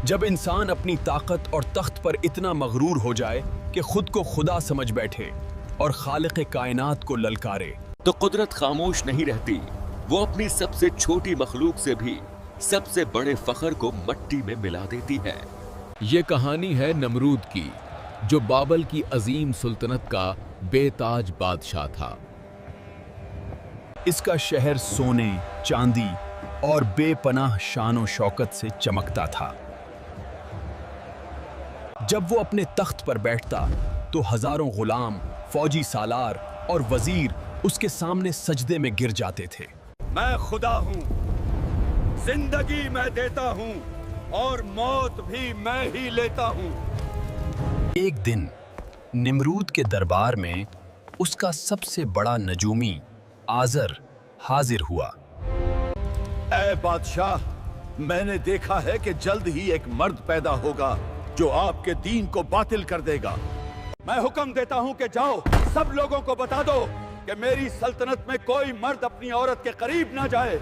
جب انسان اپنی طاقت اور تخت پر اتنا مغرور ہو جائے کہ خود کو خدا سمجھ بیٹھے اور خالق کائنات کو للکارے تو قدرت خاموش نہیں رہتی، وہ اپنی سب سے چھوٹی مخلوق سے بھی سب سے بڑے فخر کو مٹی میں ملا دیتی ہے۔ یہ کہانی ہے نمرود کی، جو بابل کی عظیم سلطنت کا بے تاج بادشاہ تھا۔ اس کا شہر سونے، چاندی اور بے پناہ شان و شوکت سے چمکتا تھا۔ جب وہ اپنے تخت پر بیٹھتا تو ہزاروں غلام، فوجی سالار اور وزیر اس کے سامنے سجدے میں گر جاتے تھے۔ میں خدا ہوں، زندگی میں دیتا ہوں اور موت بھی میں ہی لیتا ہوں۔ ایک دن نمرود کے دربار میں اس کا سب سے بڑا نجومی آزر حاضر ہوا۔ اے بادشاہ، میں نے دیکھا ہے کہ جلد ہی ایک مرد پیدا ہوگا جو آپ کے دین کو باطل کر دے گا۔ میں حکم دیتا ہوں کہ جاؤ سب لوگوں کو بتا دو کہ میری سلطنت میں کوئی مرد اپنی عورت کے قریب نہ جائے۔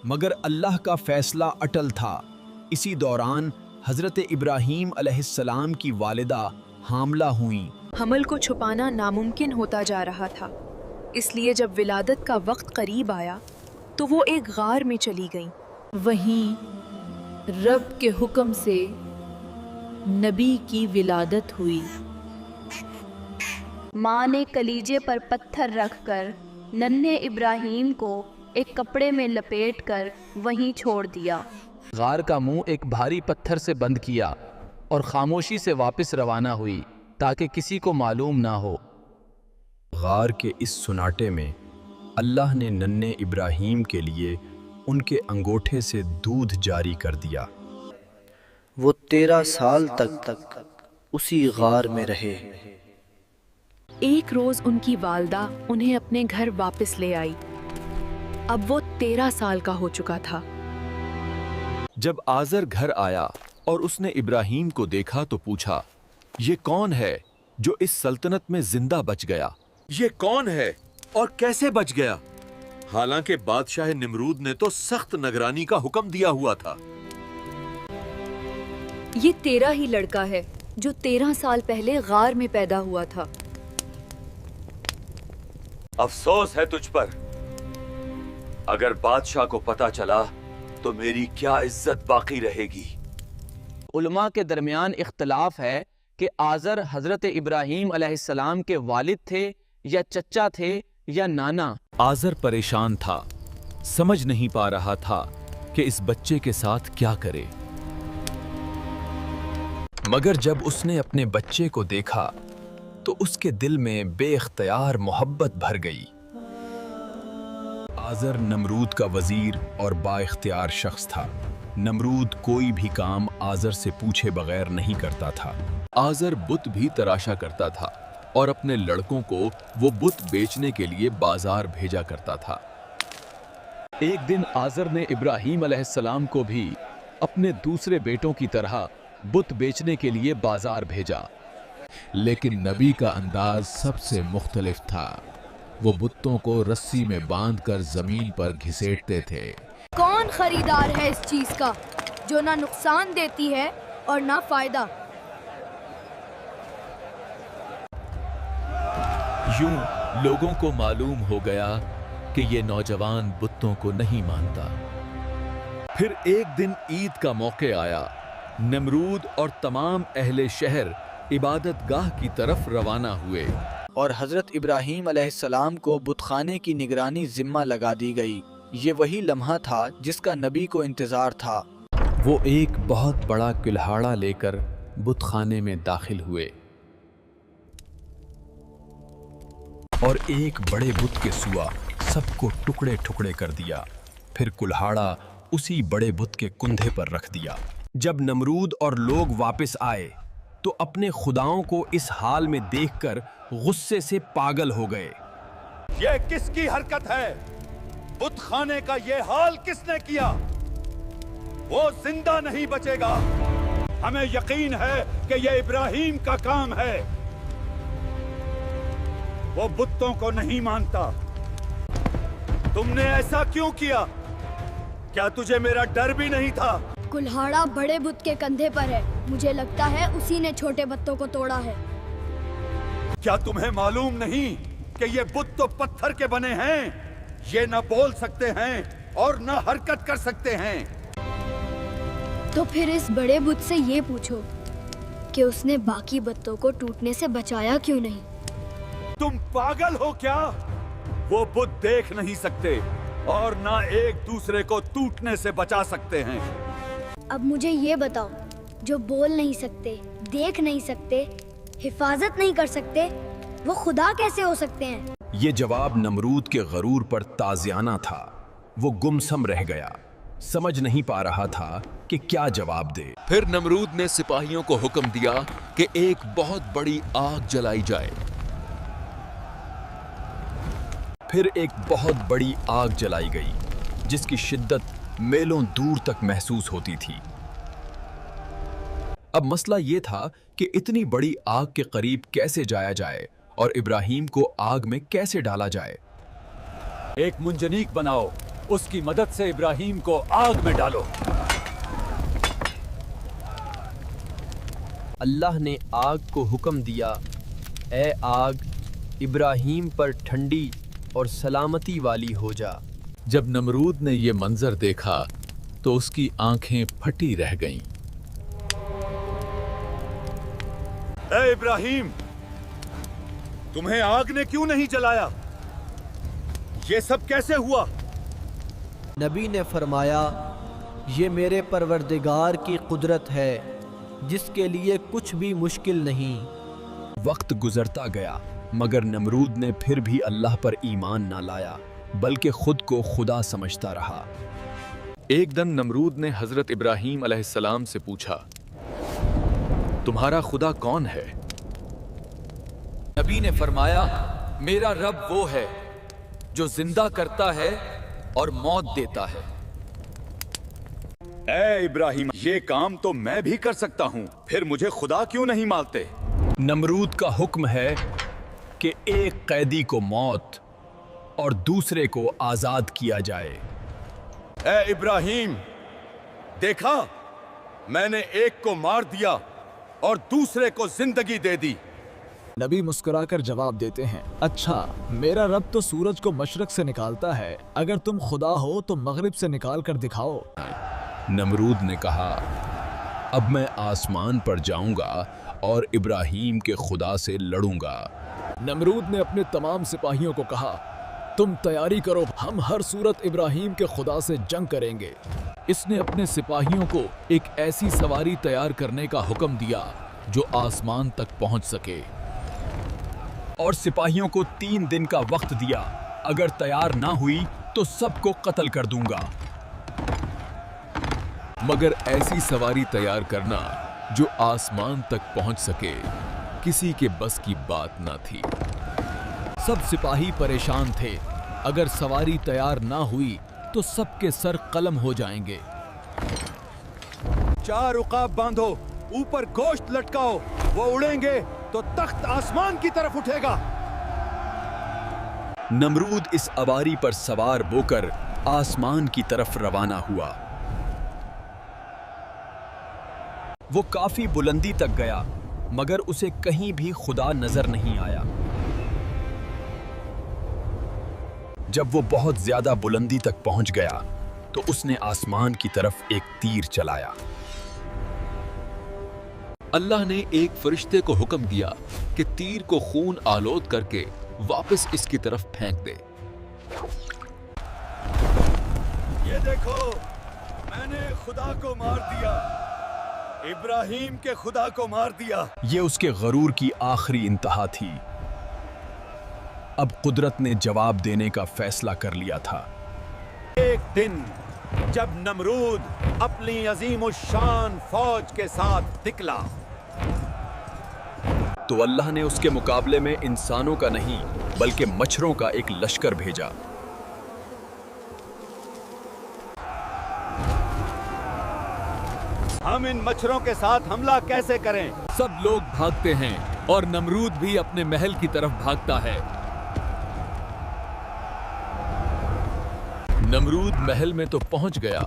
مگر اللہ کا فیصلہ اٹل تھا۔ اسی دوران حضرت ابراہیم علیہ السلام کی والدہ حاملہ ہوئیں۔ حمل کو چھپانا ناممکن ہوتا جا رہا تھا، اس لیے جب ولادت کا وقت قریب آیا تو وہ ایک غار میں چلی گئیں۔ وہیں رب کے حکم سے نبی کی ولادت ہوئی۔ ماں نے کلیجے پر پتھر رکھ کر ننھے ابراہیم کو ایک کپڑے میں لپیٹ کر وہیں چھوڑ دیا۔ غار کا منہ ایک بھاری پتھر سے بند کیا اور خاموشی سے واپس روانہ ہوئی تاکہ کسی کو معلوم نہ ہو۔ غار کے اس سناٹے میں اللہ نے ننھے ابراہیم کے لیے ان کے انگوٹھے سے دودھ جاری کر دیا۔ وہ 13 سال تک اسی غار میں رہے۔ ایک روز ان کی والدہ انہیں اپنے گھر واپس لے آئی۔ اب وہ 13 سال کا ہو چکا تھا۔ جب آزر گھر آیا اور اس نے ابراہیم کو دیکھا تو پوچھا، یہ کون ہے جو اس سلطنت میں زندہ بچ گیا؟ یہ کون ہے اور کیسے بچ گیا؟ حالانکہ بادشاہ نمرود نے تو سخت نگرانی کا حکم دیا ہوا تھا۔ یہ تیرا ہی لڑکا ہے جو 13 سال پہلے غار میں پیدا ہوا تھا۔ افسوس ہے تجھ پر، اگر بادشاہ کو پتا چلا تو میری کیا عزت باقی رہے گی۔ علماء کے درمیان اختلاف ہے کہ آزر حضرت ابراہیم علیہ السلام کے والد تھے یا چچا تھے یا نانا۔ آزر پریشان تھا، سمجھ نہیں پا رہا تھا کہ اس بچے کے ساتھ کیا کرے۔ مگر جب اس نے اپنے بچے کو دیکھا تو اس کے دل میں بے اختیار محبت بھر گئی۔ آزر نمرود کا وزیر اور با اختیار شخص تھا۔ نمرود کوئی بھی کام آزر سے پوچھے بغیر نہیں کرتا تھا۔ آزر بت بھی تراشا کرتا تھا اور اپنے لڑکوں کو وہ بت بیچنے کے لیے بازار بھیجا کرتا تھا۔ ایک دن آزر نے ابراہیم علیہ السلام کو بھی اپنے دوسرے بیٹوں کی طرح بت بیچنے کے لیے بازار بھیجا، لیکن نبی کا انداز سب سے مختلف تھا۔ وہ بتوں کو رسی میں باندھ کر زمین پر گھسیٹتے تھے۔ کون خریدار ہے اس چیز کا جو نہ نقصان دیتی ہے اور نہ فائدہ؟ یوں لوگوں کو معلوم ہو گیا کہ یہ نوجوان بتوں کو نہیں مانتا۔ پھر ایک دن عید کا موقع آیا۔ نمرود اور تمام اہل شہر عبادت گاہ کی طرف روانہ ہوئے، اور حضرت ابراہیم علیہ السلام کو بت خانے کی نگرانی ذمہ لگا دی گئی۔ یہ وہی لمحہ تھا جس کا نبی کو انتظار تھا۔ وہ ایک بہت بڑا کلہاڑا لے کر بت خانے میں داخل ہوئے اور ایک بڑے بت کے سوا سب کو ٹکڑے ٹکڑے کر دیا۔ پھر کلہاڑا اسی بڑے بت کے کندھے پر رکھ دیا۔ جب نمرود اور لوگ واپس آئے تو اپنے خداؤں کو اس حال میں دیکھ کر غصے سے پاگل ہو گئے۔ یہ کس کی حرکت ہے؟ بت خانے کا یہ حال کس نے کیا؟ وہ زندہ نہیں بچے گا۔ ہمیں یقین ہے کہ یہ ابراہیم کا کام ہے۔ وہ بتوں کو نہیں مانتا۔ تم نے ایسا کیوں کیا؟ کیا تجھے میرا ڈر بھی نہیں تھا؟ कुल्हाड़ा बड़े बुत के कंधे पर है। मुझे लगता है उसी ने छोटे बत्तों को तोड़ा है। क्या तुम्हें मालूम नहीं कि ये बुत तो पत्थर के बने हैं? ये न बोल सकते हैं और न हरकत कर सकते हैं। तो फिर इस बड़े बुत से ये पूछो कि उसने बाकी बत्तों को टूटने से बचाया क्यों नहीं? तुम पागल हो क्या? वो बुत देख नहीं सकते और ना एक दूसरे को टूटने से बचा सकते हैं। अब मुझे ये बताओ, जो बोल नहीं सकते, देख नहीं सकते, हिफाजत नहीं कर सकते, वो खुदा कैसे हो सकते हैं? ये जवाब नमरूद के गरूर पर ताज़ियाना था। वो गुमसम रह गया, समझ नहीं पा रहा था कि क्या जवाब दे। फिर नमरूद ने सिपाहियों को हुक्म दिया कि एक बहुत बड़ी आग जलाई जाए। फिर एक बहुत बड़ी आग जलाई गई, जिसकी शिद्दत मीलों दूर तक महसूस होती थी। अब मसला ये था कि इतनी बड़ी आग के करीब कैसे जाया जाए और इब्राहीम को आग में कैसे डाला जाए। एक मुंजनीक बनाओ, उसकी मदद से इब्राहीम को आग में डालो। अल्लाह ने आग को हुक्म दिया, ए आग, इब्राहीम पर ठंडी और सलामती वाली हो जा। जब नमरूद ने ये मंजर देखा तो उसकी आंखें फटी रह गईं। ए इब्राहीम, तुम्हें आग ने क्यों नहीं जलाया? ये सब कैसे हुआ? नबी ने फरमाया, ये मेरे परवरदिगार की कुदरत है, जिसके लिए कुछ भी मुश्किल नहीं। वक्त गुजरता गया, मगर नमरूद ने फिर भी अल्लाह पर ईमान ना लाया, बल्कि खुद को खुदा समझता रहा। एक दिन नमरूद ने हजरत इब्राहीम अलैहिस्सलाम से पूछा, तुम्हारा खुदा कौन है? नबी ने फरमाया, मेरा रब वो है जो जिंदा करता है और मौत देता है। ए इब्राहीम, ये काम तो मैं भी कर सकता हूँ, फिर मुझे खुदा क्यों नहीं मानते? नमरूद का हुक्म है कि एक कैदी को मौत और दूसरे को आजाद किया जाए। ए इब्राहीम, देखा, मैंने एक को मार दिया और दूसरे को जिंदगी दे दी। नबी मुस्कुराकर जवाब देते हैं, अच्छा, मेरा रब तो सूरज को मशरक से निकालता है, अगर तुम खुदा हो तो मगरिब से निकाल कर दिखाओ। नमरूद ने कहा, अब मैं आसमान पर जाऊंगा और इब्राहीम के खुदा से लड़ूंगा। नमरूद ने अपने तमाम सिपाहियों को कहा, तुम तैयारी करो, हम हर सूरत इब्राहीम के खुदा से जंग करेंगे। इसने अपने सिपाहियों को एक ऐसी सवारी तैयार करने का हुक्म दिया जो आसमान तक पहुंच सके, और सिपाहियों को 3 दिन का वक्त दिया। अगर तैयार ना हुई तो सबको कत्ल कर दूंगा। मगर ऐसी सवारी तैयार करना जो आसमान तक पहुंच सके किसी के बस की बात ना थी। सब सिपाही परेशान थे, अगर सवारी तैयार ना हुई तो सबके सर कलम हो जाएंगे। 4 उकाब बांधो, ऊपर गोश्त लटकाओ, वो उड़ेंगे तो तख्त आसमान की तरफ उठेगा। नमरूद इस अवारी पर सवार होकर आसमान की तरफ रवाना हुआ। वो काफी बुलंदी तक गया, मगर उसे कहीं भी खुदा नजर नहीं आया। जब वो बहुत ज्यादा बुलंदी तक पहुंच गया तो उसने आसमान की तरफ एक तीर चलाया। अल्लाह ने एक फरिश्ते को हुक्म दिया कि तीर को खून आलोद करके वापस इसकी तरफ फेंक दे। ये देखो, मैंने खुदा को मार दिया, इब्राहीम के खुदा को मार दिया। ये उसके गरूर की आखिरी इंतहा थी। अब कुदरत ने जवाब देने का फैसला कर लिया था। एक दिन जब नमरूद अपनी अजीमुशान फौज के साथ निकला तो अल्लाह ने उसके मुकाबले में इंसानों का नहीं बल्कि मच्छरों का एक लश्कर भेजा। हम इन मच्छरों के साथ हमला कैसे करें? सब लोग भागते हैं और नमरूद भी अपने महल की तरफ भागता है। नमरूद महल में तो पहुंच गया,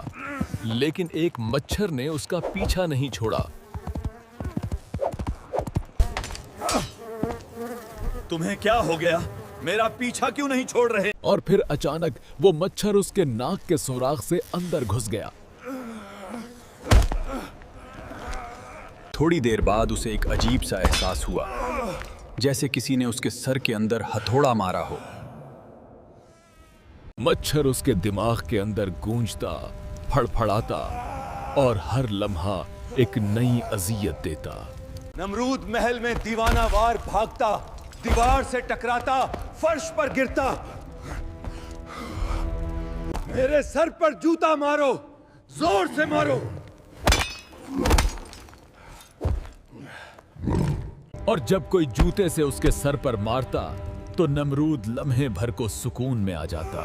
लेकिन एक मच्छर ने उसका पीछा नहीं छोड़ा। तुम्हें क्या हो गया? मेरा पीछा क्यों नहीं छोड़ रहे? और फिर अचानक वो मच्छर उसके नाक के सुराख से अंदर घुस गया। थोड़ी देर बाद उसे एक अजीब सा एहसास हुआ, जैसे किसी ने उसके सर के अंदर हथौड़ा मारा हो। मच्छर उसके दिमाग के अंदर गूंजता, फड़फड़ाता और हर लम्हा एक नई अजियत देता। नमरूद महल में दीवानावार भागता, दीवार से टकराता, फर्श पर गिरता। मेरे सर पर जूता मारो, जोर से मारो। और जब कोई जूते से उसके सर पर मारता तो नमरूद लम्हे भर को सुकून में आ जाता।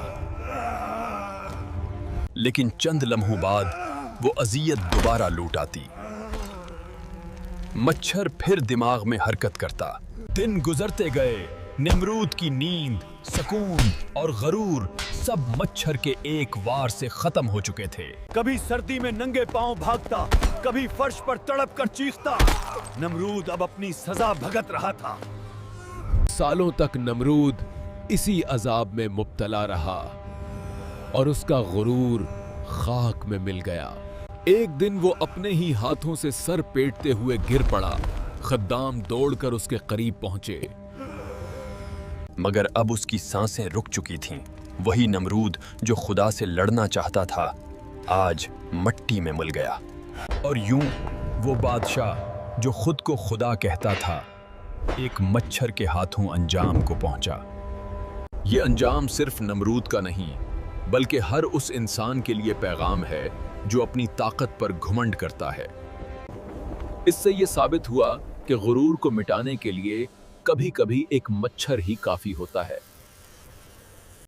लेकिन चंद लम्हों बाद वो अजियत दोबारा लौट आती। मच्छर फिर दिमाग में हरकत करता। दिन गुजरते गए। नमरूद की नींद, सुकून और गरूर सब मच्छर के एक वार से खत्म हो चुके थे। कभी सर्दी में नंगे पांव भागता, कभी फर्श पर तड़प कर चीखता। नमरूद अब अपनी सजा भुगत रहा था। सालों तक नमरूद इसी अजाब में मुब्तला रहा और उसका गुरूर खाक में मिल गया। एक दिन वो अपने ही हाथों से सर पेटते हुए गिर पड़ा। खद्दाम दौड़कर उसके करीब पहुंचे, मगर अब उसकी सांसें रुक चुकी थीं। वही नमरूद जो खुदा से लड़ना चाहता था, आज मट्टी में मिल गया। और यूं वो बादशाह जो खुद को खुदा कहता था, एक मच्छर के हाथों अंजाम को पहुंचा। ये अंजाम सिर्फ नमरूद का नहीं, बल्कि हर उस इंसान के लिए पैगाम है जो अपनी ताकत पर घुमंड करता है। इससे ये साबित हुआ कि गुरूर को मिटाने के लिए कभी-कभी एक मच्छर ही काफी होता है।